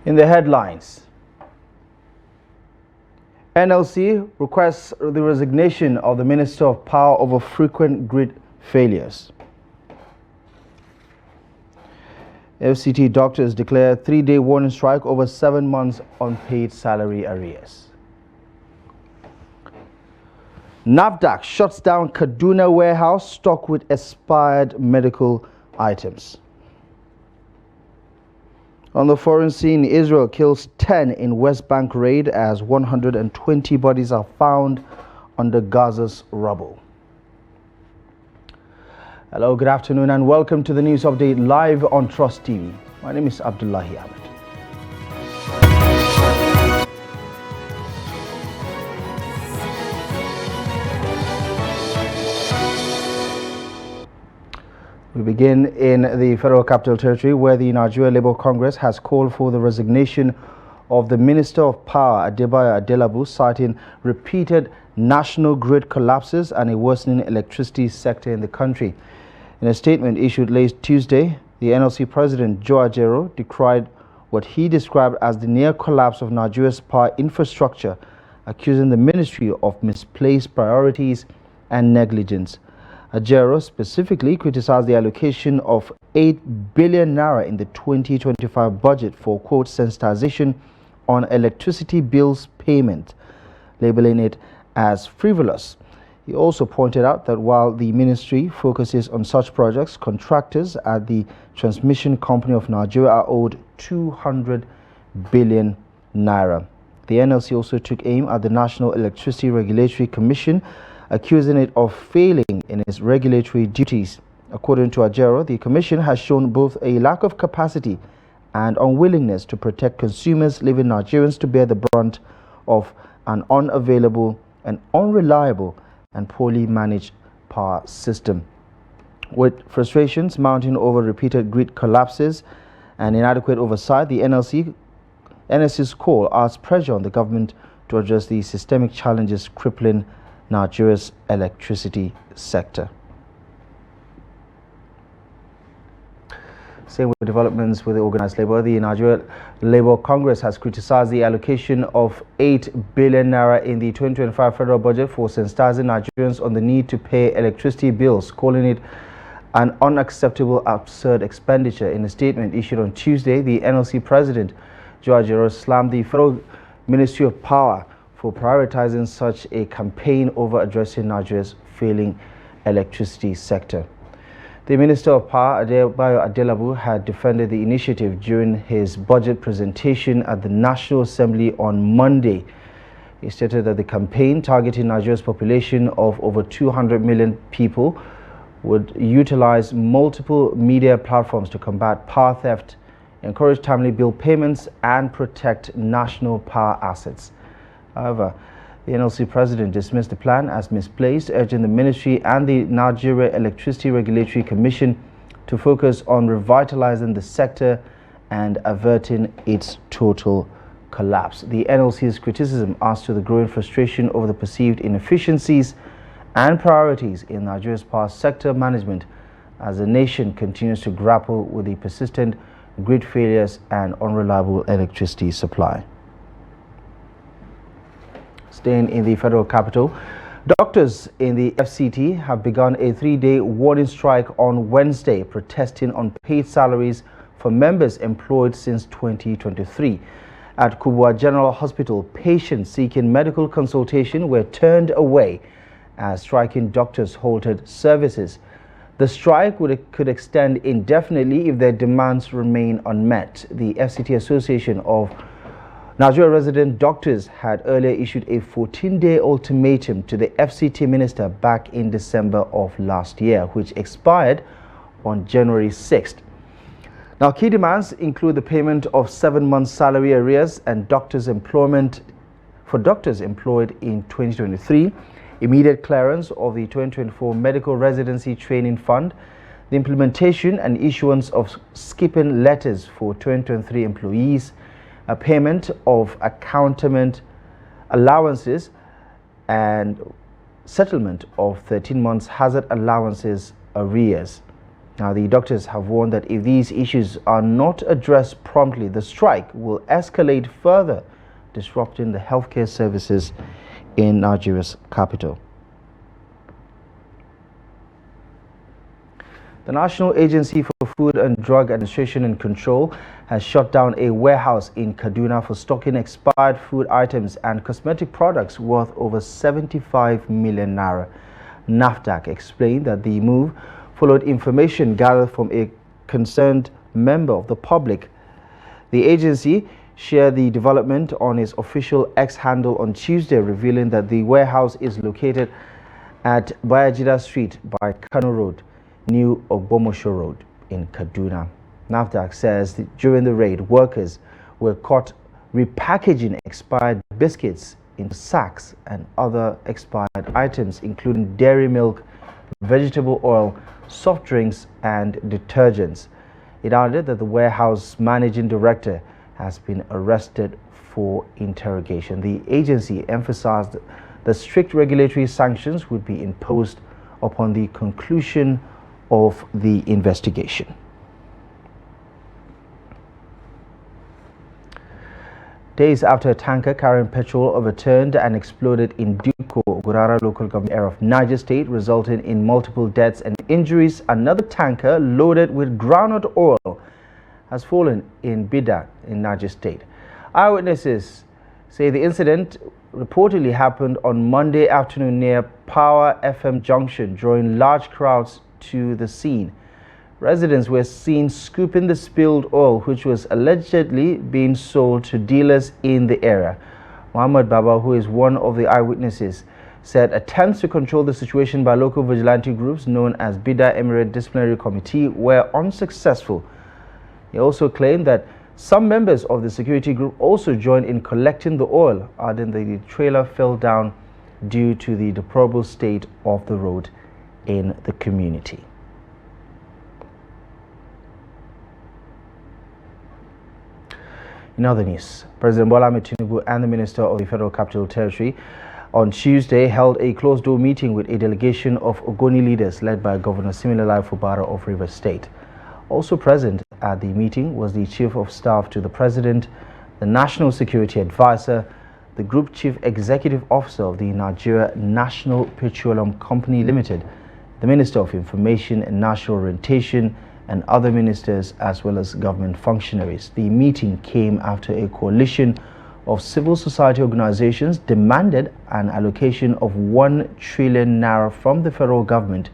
In the headlines, NLC requests the resignation of the Minister of Power over frequent grid failures. FCT Doctors declare 3-day warning strike over 7 months unpaid salary arrears. NAFDAC shuts down Kaduna warehouse stocked with expired medical items. On the foreign scene, Israel kills 10 in West Bank raid as 120 bodies are found under Gaza's rubble. Hello, good afternoon and welcome to the news update live on Trust TV. My name is Abdullahi Ahmed. We begin in the Federal Capital Territory, where the Nigeria Labour Congress has called for the resignation of the Minister of Power, Adebayo Adelabu, citing repeated national grid collapses and a worsening electricity sector in the country. In a statement issued late Tuesday, the NLC President Joe Ajaero decried what he described as the near collapse of Nigeria's power infrastructure, accusing the ministry of misplaced priorities and negligence. Ajaero specifically criticized the allocation of 8 billion naira in the 2025 budget for, quote, sensitization on electricity bills payment, labeling it as frivolous. He also pointed out that while the ministry focuses on such projects, contractors at the Transmission Company of Nigeria are owed 200 billion naira. The NLC also took aim at the National Electricity Regulatory Commission, accusing it of failing in its regulatory duties. According to Ajaero, the Commission has shown both a lack of capacity and unwillingness to protect consumers, leaving Nigerians to bear the brunt of an unavailable and unreliable and poorly managed power system. With frustrations mounting over repeated grid collapses and inadequate oversight, the NLC's call asks pressure on the government to address the systemic challenges crippling Nigeria's electricity sector. Same with developments with the organized labor. The Nigeria Labour Congress has criticized the allocation of 8 billion naira in the 2025 federal budget for sensitizing Nigerians on the need to pay electricity bills, calling it an unacceptable, absurd expenditure. In a statement issued on Tuesday, the NLC President Joe Ajaero slammed the Federal Ministry of Power for prioritizing such a campaign over addressing Nigeria's failing electricity sector. The Minister of Power, Adebayo Adelabu, had defended the initiative during his budget presentation at the National Assembly on Monday. He stated that the campaign, targeting Nigeria's population of over 200 million people, would utilize multiple media platforms to combat power theft, encourage timely bill payments, and protect national power assets. However, the NLC President dismissed the plan as misplaced, urging the ministry and the Nigeria Electricity Regulatory Commission to focus on revitalizing the sector and averting its total collapse. The NLC's criticism adds to the growing frustration over the perceived inefficiencies and priorities in Nigeria's power sector management as the nation continues to grapple with the persistent grid failures and unreliable electricity supply. Staying in the federal capital, doctors in the FCT have begun a 3-day warning strike on Wednesday, protesting unpaid salaries for members employed since 2023. At Kubwa General Hospital, patients seeking medical consultation were turned away as striking doctors halted services. The strike could extend indefinitely if their demands remain unmet. The FCT Association of Nigeria resident doctors had earlier issued a 14-day ultimatum to the FCT minister back in December of last year, which expired on January 6th. Now, key demands include the payment of 7 months' salary arrears and doctors' employment for doctors employed in 2023, immediate clearance of the 2024 Medical Residency Training Fund, the implementation and issuance of skipping letters for 2023 employees, a payment of accountant allowances and settlement of 13 months hazard allowances arrears. Now, the doctors have warned that if these issues are not addressed promptly, the strike will escalate further, disrupting the healthcare services in Nigeria's capital. The National Agency for Food and Drug Administration and Control has shut down a warehouse in Kaduna for stocking expired food items and cosmetic products worth over 75 million naira. NAFDAC explained that the move followed information gathered from a concerned member of the public. The agency shared the development on its official X handle on Tuesday, revealing that the warehouse is located at Bayajida Street by Kano Road, New Ogbomosho Road in Kaduna. NAFDAC says that during the raid, workers were caught repackaging expired biscuits into sacks and other expired items, including dairy milk, vegetable oil, soft drinks, and detergents. It added that the warehouse managing director has been arrested for interrogation. The agency emphasized that strict regulatory sanctions would be imposed upon the conclusion of the investigation. Days after a tanker carrying petrol overturned and exploded in Duko, Gurara local government area of Niger State, resulting in multiple deaths and injuries, another tanker loaded with groundnut oil has fallen in Bida in Niger State. Eyewitnesses say the incident reportedly happened on Monday afternoon near Power FM Junction, drawing large crowds to the scene. Residents were seen scooping the spilled oil, which was allegedly being sold to dealers in the area. Muhammad Baba, who is one of the eyewitnesses, said attempts to control the situation by local vigilante groups known as Bida Emirate Disciplinary Committee were unsuccessful. He also claimed that some members of the security group also joined in collecting the oil, adding that the trailer fell down due to the deplorable state of the road in the community. In other news, President Bola Ahmed Tinubu and the Minister of the Federal Capital Territory on Tuesday held a closed-door meeting with a delegation of Ogoni leaders led by Governor Siminalayi Fubara of Rivers State. Also present at the meeting was the Chief of Staff to the President, the National Security Advisor, the Group Chief Executive Officer of the Nigeria National Petroleum Company Limited, the Minister of Information and National Orientation, and other ministers as well as government functionaries. The meeting came after a coalition of civil society organizations demanded an allocation of 1 trillion naira from the federal government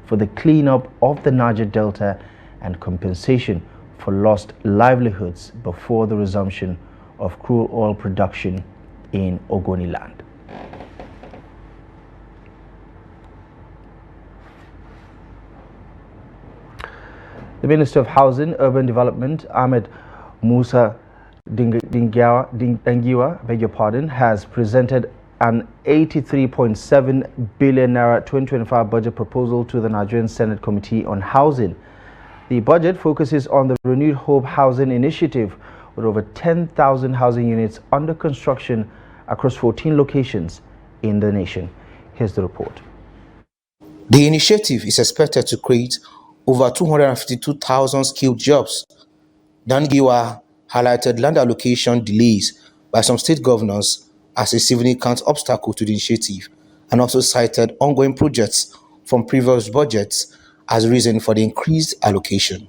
for the cleanup of the Niger Delta and compensation for lost livelihoods before the resumption of crude oil production in Ogoni land. The Minister of Housing, Urban Development, Ahmed Musa Dingiwa, has presented an 83.7 billion naira 2025 budget proposal to the Nigerian Senate Committee on Housing. The budget focuses on the Renewed Hope Housing Initiative, with over 10,000 housing units under construction across 14 locations in the nation. Here's the report. The initiative is expected to create over 252,000 skilled jobs. Dangiwa highlighted land allocation delays by some state governors as a significant obstacle to the initiative, and also cited ongoing projects from previous budgets as reason for the increased allocation.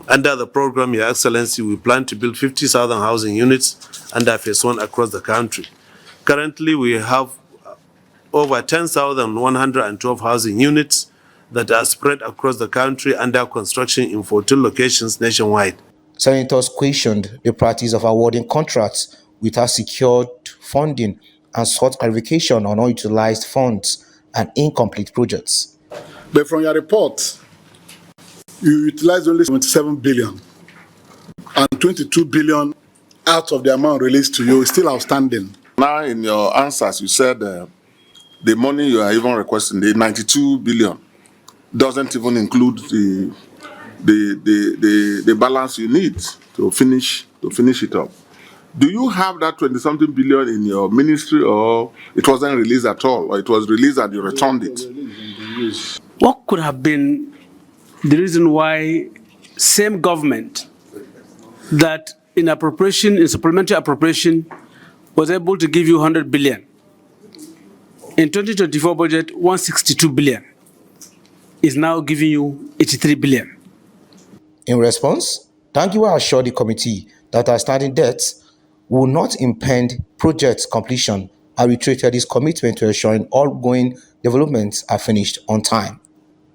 Under the program, Your Excellency, we plan to build 50,000 housing units under Phase 1 across the country. Currently, we have over 10,112 housing units that are spread across the country under construction in 14 locations nationwide. Senators questioned the practice of awarding contracts without secured funding and sought clarification on unutilized funds and incomplete projects. But from your report, you utilized only 77 billion, and 22 billion out of the amount released to you is still outstanding. Now, in your answers, you said the money you are even requesting, the 92 billion, doesn't even include the balance you need to finish it up. Do you have that 20-something billion in your ministry, or it wasn't released at all, or it was released and you returned it? What could have been the reason why same government that in supplementary appropriation, was able to give you 100 billion. In 2024 budget, 162 billion is now giving you 83 billion. In response, Dangiwa assured the committee that outstanding debts will not impede project completion and reiterated his commitment to ensuring ongoing developments are finished on time.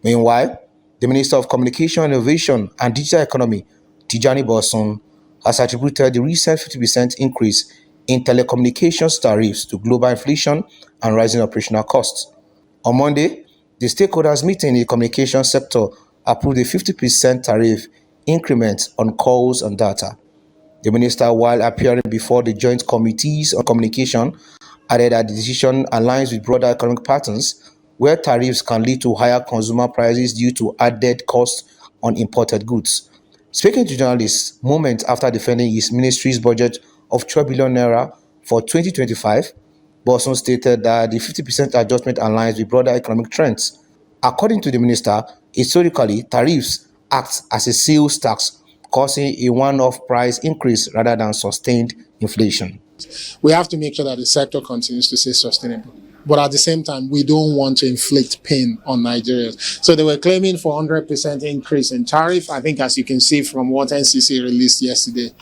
Meanwhile, the Minister of Communication, Innovation and Digital Economy, Tijani Bosun, has attributed the recent 50% increase in telecommunications tariffs to global inflation and rising operational costs. On Monday, the stakeholders meeting in the communication sector approved a 50% tariff increment on calls and data. The minister, while appearing before the Joint Committees on Communication, added that the decision aligns with broader economic patterns where tariffs can lead to higher consumer prices due to added costs on imported goods. Speaking to journalists moments after defending his ministry's budget of 12 billion naira for 2025, Bosun stated that the 50% adjustment aligns with broader economic trends. According to the minister, historically, tariffs act as a sales tax, causing a one-off price increase rather than sustained inflation. We have to make sure that the sector continues to stay sustainable. But at the same time, we don't want to inflict pain on Nigerians. So they were claiming for 100% increase in tariff. I think, as you can see from what NCC released yesterday,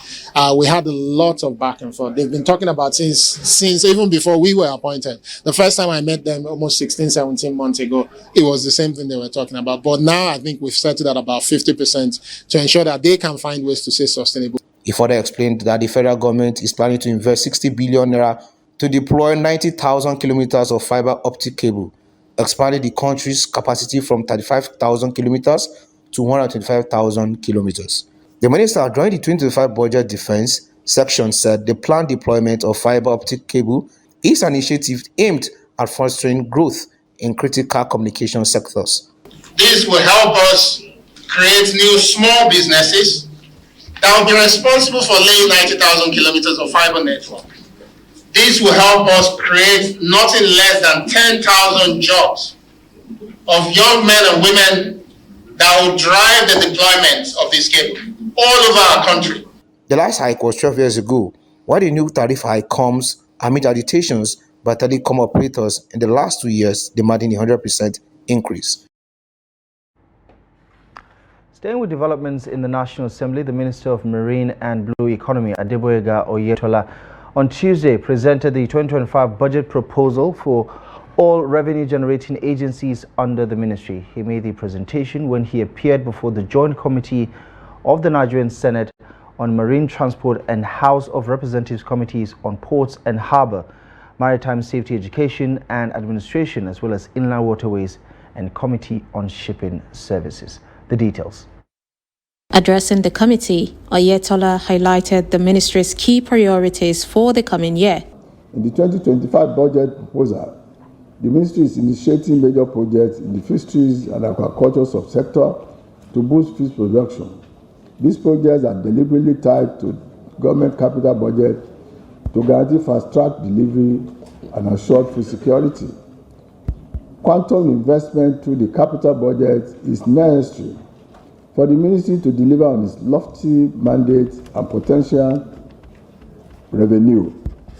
we had a lot of back and forth. They've been talking about since even before we were appointed. The first time I met them almost 16, 17 months ago, it was the same thing they were talking about. But now I think we've settled at about 50% to ensure that they can find ways to stay sustainable. He further explained that the federal government is planning to invest 60 billion naira to deploy 90,000 kilometers of fiber optic cable, expanding the country's capacity from 35,000 kilometers to 125,000 kilometers. The minister, during the 2025 budget defense section, said the planned deployment of fiber optic cable is an initiative aimed at fostering growth in critical communication sectors. This will help us create new small businesses that will be responsible for laying 90,000 kilometers of fiber network. This will help us create nothing less than 10,000 jobs of young men and women that will drive the deployment of this cable all over our country. The last hike was 12 years ago, while the new tariff hike comes amid agitations by telecom operators in the last 2 years demanding a 100% increase. Staying with developments in the National Assembly, the Minister of Marine and Blue Economy, Adeboyega Oyetola, on Tuesday presented the 2025 budget proposal for all revenue-generating agencies under the ministry. He made the presentation when he appeared before the Joint Committee of the Nigerian Senate on Marine Transport and House of Representatives Committees on Ports and Harbour, Maritime Safety Education and Administration, as well as Inland Waterways, and Committee on Shipping Services. The details. Addressing the committee, Oyetola highlighted the ministry's key priorities for the coming year. In the 2025 budget proposal, the ministry is initiating major projects in the fisheries and aquaculture subsector to boost fish production. These projects are deliberately tied to government capital budget to guarantee fast-track delivery and assured food security. Quantum investment through the capital budget is necessary for the ministry to deliver on its lofty mandate and potential revenue.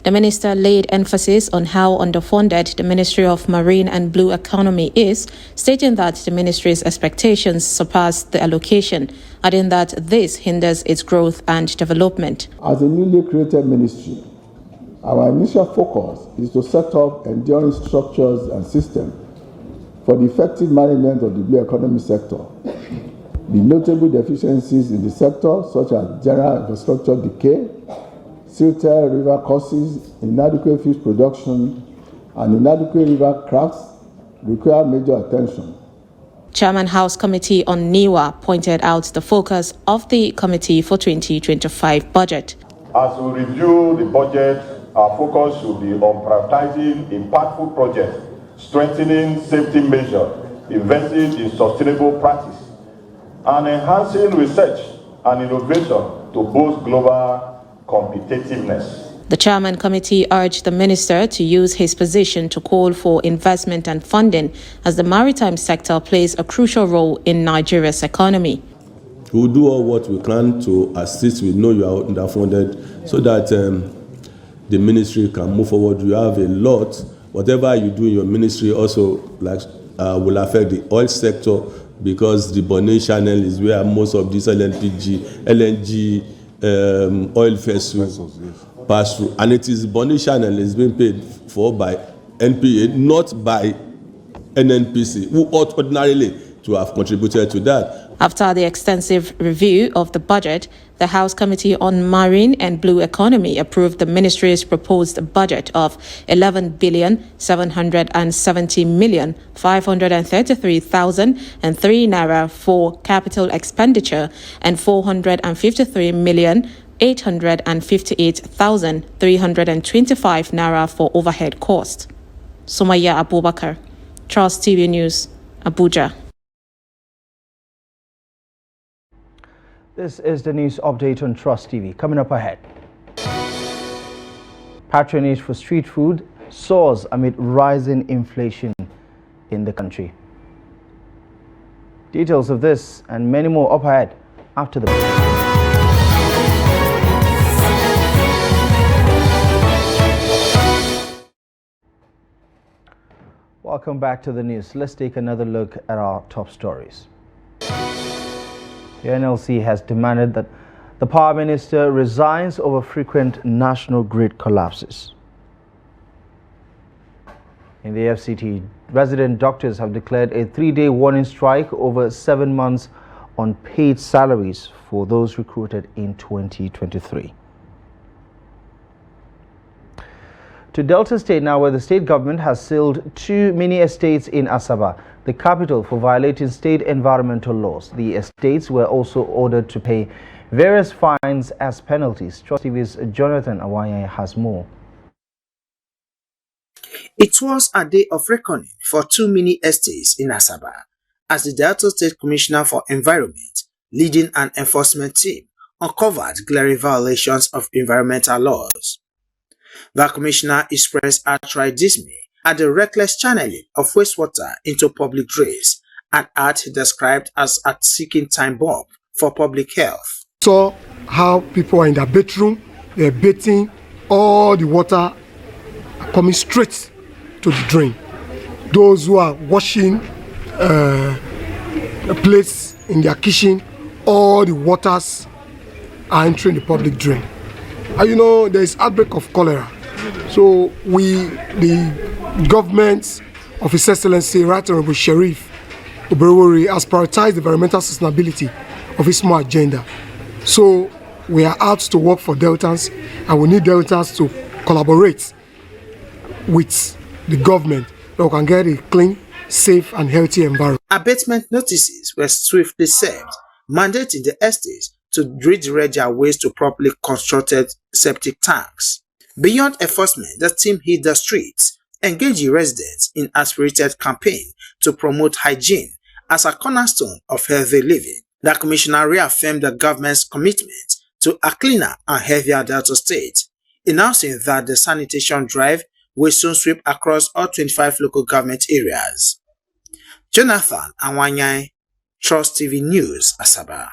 The minister laid emphasis on how underfunded the Ministry of Marine and Blue Economy is, stating that the ministry's expectations surpass the allocation, adding that this hinders its growth and development. As a newly created ministry, our initial focus is to set up enduring structures and systems for the effective management of the blue economy sector. The notable deficiencies in the sector, such as general infrastructure decay, silted river courses, inadequate fish production, and inadequate river cracks, require major attention. Chairman House Committee on NIWA pointed out the focus of the committee for 2025 budget. As we review the budget, our focus should be on prioritizing impactful projects, strengthening safety measures, investing in sustainable practice, and enhancing research and innovation to boost global competitiveness. The chairman committee urged the minister to use his position to call for investment and funding, as the maritime sector plays a crucial role in Nigeria's economy. We will do all what we can to assist. We know you are underfunded, so that the ministry can move forward. You have a lot. Whatever you do in your ministry also will affect the oil sector, because the Bonnet Channel is where most of these LNG oil vessels pass through, and it is Bonnet Channel is being paid for by NPA, not by NNPC, who ought ordinarily to have contributed to that. After the extensive review of the budget, the House Committee on Marine and Blue Economy approved the ministry's proposed budget of 11,770,533,003 naira for capital expenditure and 453,858,325 naira for overhead cost. Sumaya Abubakar, Trust TV News, Abuja. This is the news update on Trust TV. Coming up ahead. Patronage for street food soars amid rising inflation in the country. Details of this and many more up ahead after the break. Welcome back to the news. Let's take another look at our top stories. The NLC has demanded that the power minister resigns over frequent national grid collapses. In the FCT, resident doctors have declared a 3-day warning strike over 7 months on paid salaries for those recruited in 2023. To Delta State now, where the state government has sealed 2 mini estates in Asaba, the capital, for violating state environmental laws. The estates were also ordered to pay various fines as penalties. Trust TV's Jonathan Awanye has more. It was a day of reckoning for 2 mini estates in Asaba, as the Delta State Commissioner for Environment, leading an enforcement team, uncovered glaring violations of environmental laws. The commissioner expressed outright dismay at the reckless channeling of wastewater into public drains, an act described as a ticking time bomb for public health. Saw how people are in their bedroom, they're bathing, all the water coming straight to the drain. Those who are washing plates in their kitchen, all the waters are entering the public drain. And you know, there is outbreak of cholera. So the government of His Excellency Right Honorable Sheriff Oberowori has prioritized the environmental sustainability of his small agenda. So we are out to work for Deltans, and we need Deltans to collaborate with the government so we can get a clean, safe and healthy environment. Abatement notices were swiftly served, mandating the estates to redirect their waste to properly constructed septic tanks. Beyond enforcement, the team hit the streets, engaging residents in aspirated campaign to promote hygiene as a cornerstone of healthy living. The commissioner reaffirmed the government's commitment to a cleaner and healthier Delta State, announcing that the sanitation drive will soon sweep across all 25 local government areas. Jonathan Awanye, Trust TV News, Asaba.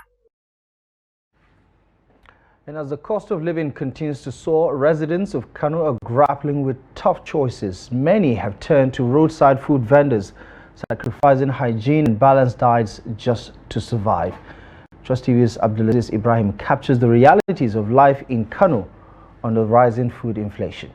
And as the cost of living continues to soar, residents of Kano are grappling with tough choices. Many have turned to roadside food vendors, sacrificing hygiene and balanced diets just to survive. Trust TV's Abdulaziz Ibrahim captures the realities of life in Kano under rising food inflation.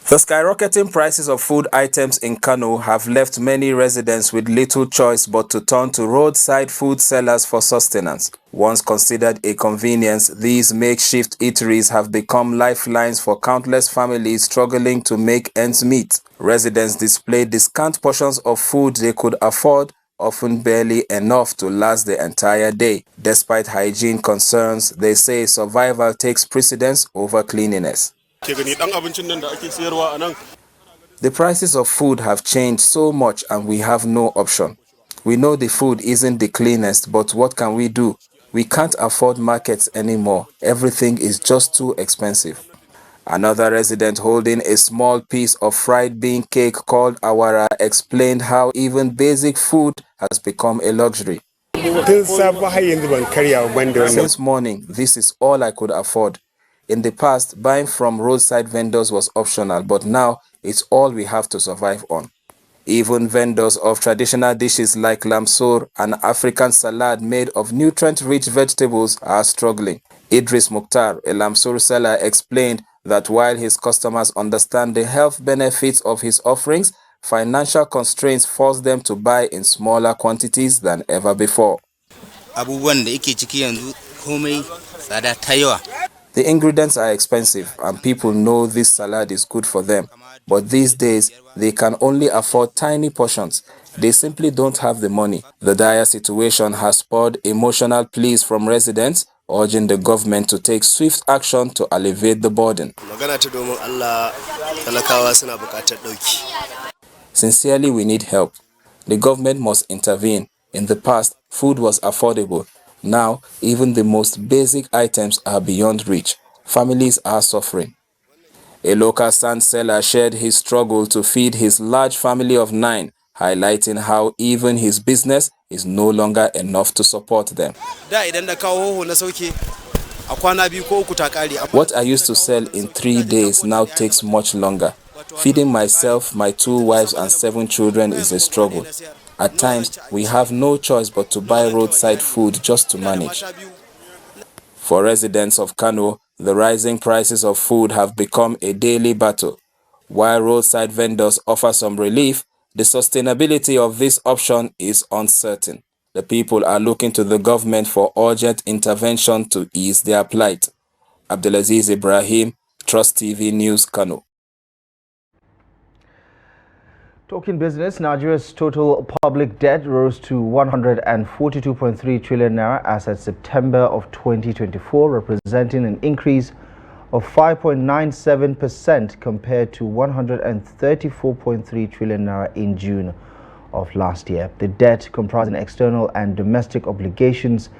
The skyrocketing prices of food items in Kano have left many residents with little choice but to turn to roadside food sellers for sustenance. Once considered a convenience, these makeshift eateries have become lifelines for countless families struggling to make ends meet. Residents displayed the scant portions of food they could afford, often barely enough to last the entire day. Despite hygiene concerns, they say survival takes precedence over cleanliness. The prices of food have changed so much and we have no option. We know the food isn't the cleanest, but what can we do? We can't afford markets anymore. Everything is just too expensive. Another resident holding a small piece of fried bean cake called awara explained how even basic food has become a luxury. Since morning, this is all I could afford. In the past, buying from roadside vendors was optional, but now it's all we have to survive on. Even vendors of traditional dishes like lamsour, an African salad made of nutrient-rich vegetables, are struggling. Idris Mukhtar, a lamsour seller, explained that while his customers understand the health benefits of his offerings, financial constraints force them to buy in smaller quantities than ever before. The ingredients are expensive and people know this salad is good for them. But these days, they can only afford tiny portions. They simply don't have the money. The dire situation has spurred emotional pleas from residents, urging the government to take swift action to alleviate the burden. Sincerely, we need help. The government must intervene. In the past, food was affordable. Now, even the most basic items are beyond reach. Families are suffering. A local sand seller shared his struggle to feed his large family of 9, highlighting how even his business is no longer enough to support them. What I used to sell in 3 days now takes much longer. Feeding myself, my 2 wives and 7 children is a struggle. At times, we have no choice but to buy roadside food just to manage. For residents of Kano, the rising prices of food have become a daily battle. While roadside vendors offer some relief, the sustainability of this option is uncertain. The people are looking to the government for urgent intervention to ease their plight. Abdulaziz Ibrahim, Trust TV News, Kano. Talking business, Nigeria's total public debt rose to 142.3 trillion naira as at September of 2024, representing an increase of 5.97% compared to 134.3 trillion naira in June of last year. The debt, comprising external and domestic obligations,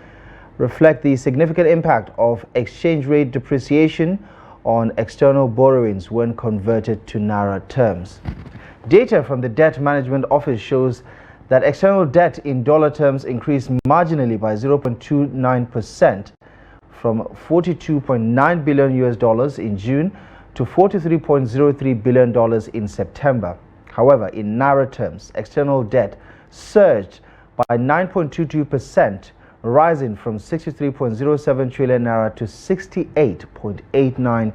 reflect the significant impact of exchange rate depreciation on external borrowings when converted to naira terms. Data from the Debt Management Office shows that external debt in dollar terms increased marginally by 0.29% from $42.9 billion in June to $43.03 billion in September. However, in naira terms, external debt surged by 9.22%, rising from 63.07 trillion naira to 68.89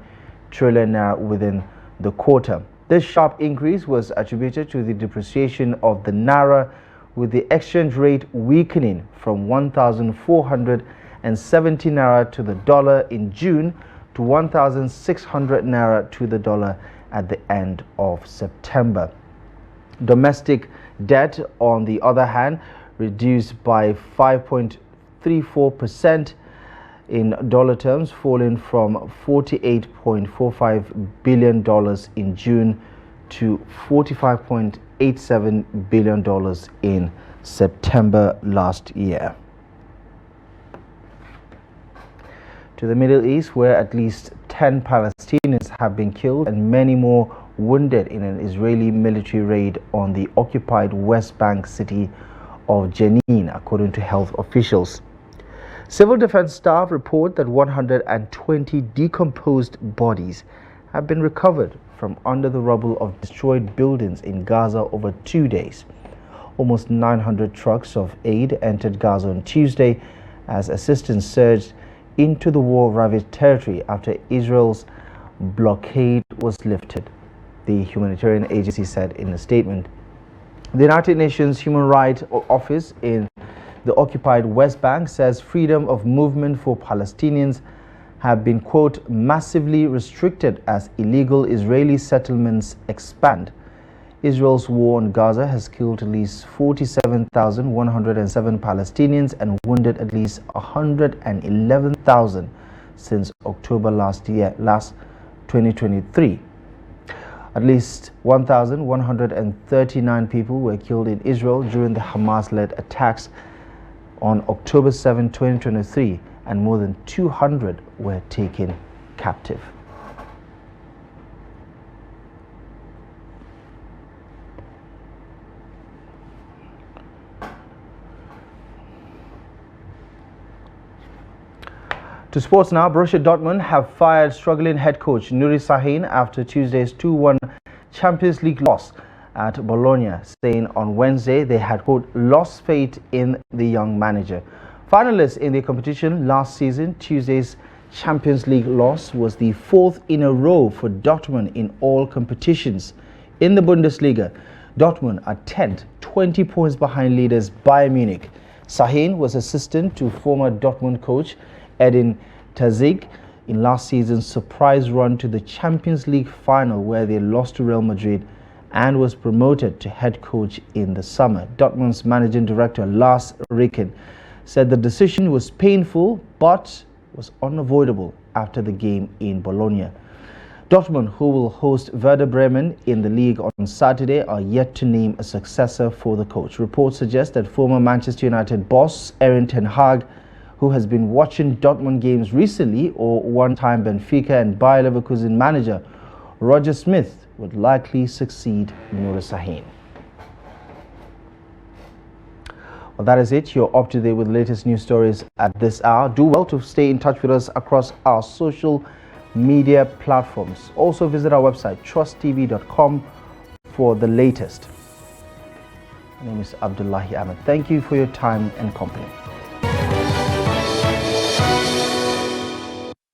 trillion naira within the quarter. This sharp increase was attributed to the depreciation of the naira, with the exchange rate weakening from 1,470 naira to the dollar in June to 1,600 naira to the dollar at the end of September. Domestic debt, on the other hand, reduced by 5.34% in dollar terms, falling from $48.45 billion in June to $45.87 billion in September last year. To the Middle East, where at least 10 Palestinians have been killed and many more wounded in an Israeli military raid on the occupied West Bank city of Jenin, according to health officials. Civil defense staff report that 120 decomposed bodies have been recovered from under the rubble of destroyed buildings in Gaza over 2 days. Almost 900 trucks of aid entered Gaza on Tuesday as assistance surged into the war-ravaged territory after Israel's blockade was lifted, the humanitarian agency said in a statement. The United Nations Human Rights Office in the occupied West Bank says freedom of movement for Palestinians have been, quote, massively restricted as illegal Israeli settlements expand. Israel's war on Gaza has killed at least 47,107 Palestinians and wounded at least 111,000 since October last 2023. At least 1,139 people were killed in Israel during the Hamas-led attacks on October 7, 2023, and more than 200 were taken captive. To sports now, Borussia Dortmund have fired struggling head coach Nuri Sahin after Tuesday's 2-1 Champions League loss at Bologna, saying on Wednesday they had, quote, lost faith in the young manager. Finalists in the competition last season, Tuesday's Champions League loss was the fourth in a row for Dortmund in all competitions. In the Bundesliga, Dortmund are 10th, 20 points behind leaders Bayern Munich. Sahin was assistant to former Dortmund coach Edin Terzic in last season's surprise run to the Champions League final, where they lost to Real Madrid, and was promoted to head coach in the summer. Dortmund's managing director Lars Ricken said the decision was painful but was unavoidable after the game in Bologna. Dortmund, who will host Werder Bremen in the league on Saturday, are yet to name a successor for the coach. Reports suggest that former Manchester United boss Erik ten Hag, who has been watching Dortmund games recently, or one-time Benfica and Bayer Leverkusen manager Roger Smith, would likely succeed Nuri Sahin. Well, that is it. You're up to date with the latest news stories at this hour. Do well to stay in touch with us across our social media platforms. Also visit our website, trusttv.com, for the latest. My name is Abdullahi Ahmed. Thank you for your time and company.